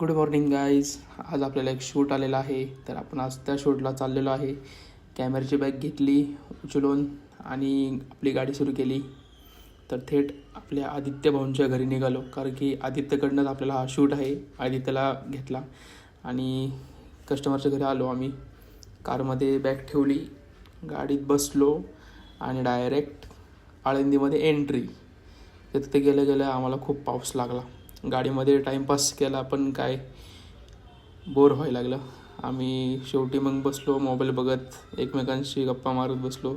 Good morning guys. आज आपल्याला एक शूट आलेला आहे, तर आपण आज त्या शूटला चाललेलो आहे. कॅमेऱ्याची बॅग घेतली उचलून आणि आपली गाडी सुरू केली. तर थेट आपल्या आदित्य भाऊंच्या घरी निघालो, कारण की आदित्यकडनंच आपल्याला हा शूट आहे. आदित्यला घेतला आणि कस्टमरच्या घरी आलो. आम्ही कारमध्ये बॅग ठेवली, गाडीत बसलो आणि डायरेक्ट आळंदीमध्ये एंट्री. तर तिथे गेल्या गेल्या आम्हाला खूप पाऊस लागला. गाडीमध्ये टाईमपास केला, पण काय बोर व्हायला लागलं. आम्ही शेवटी मग बसलो मोबाईल बघत, एकमेकांशी गप्पा मारत बसलो.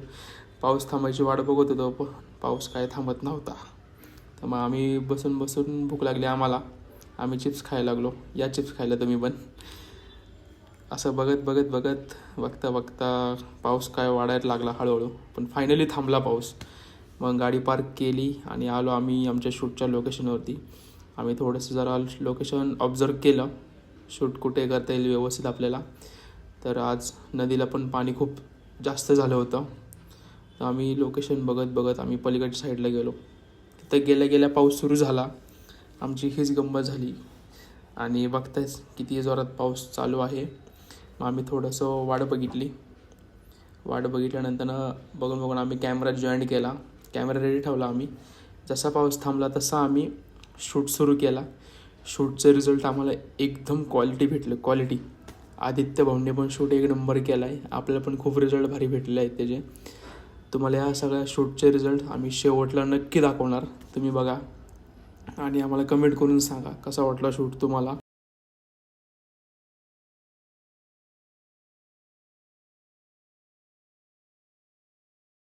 पाऊस थांबायची वाट बघत होतो, पण पाऊस काय थांबत नव्हता. तर मग आम्ही बसून बसून भूक लागली आम्हाला. आम्ही चिप्स खायला लागलो. या चिप्स खायला तुम्ही पण. असं बघत बघत बघत बघता बघता पाऊस काय वाढायला लागला हळूहळू, पण फायनली थांबला पाऊस. मग गाडी पार्क केली आणि आलो आम्ही आमच्या शूटच्या लोकेशनवरती. आम्ही थोडंसं जरा लोकेशन ऑब्झर्व केलं, शूट कुठे करता येईल व्यवस्थित आपल्याला. तर आज नदीला पण पाणी खूप जास्त झालं होतं. तर आम्ही लोकेशन बघत बघत आम्ही पलीकडच्या साईडला गेलो. तिथं गेल्या गेल्या पाऊस सुरू झाला. आमची हीच गंमत झाली आणि बघतायच किती जोरात पाऊस चालू आहे. मग आम्ही थोडंसं वाट बघितल्यानंतर बघून आम्ही कॅमेरा जॉईंट केला. कॅमेरा रेडी ठेवला आम्ही. जसा पाऊस थांबला तसा आम्ही शूट सुरू केला. शूटचे रिझल्ट आम्हाला एकदम क्वालिटी भेटले, क्वालिटी. आदित्य भाऊंनी पण शूट एक नंबर केला आहे. आपल्याला पण खूप रिझल्ट भारी भेटले आहेत त्याचे. तुम्हाला या सगळ्या शूटचे रिझल्ट आम्ही शेवटला नक्की दाखवणार. तुम्ही बघा आणि आम्हाला कमेंट करून सांगा कसा वाटला शूट तुम्हाला.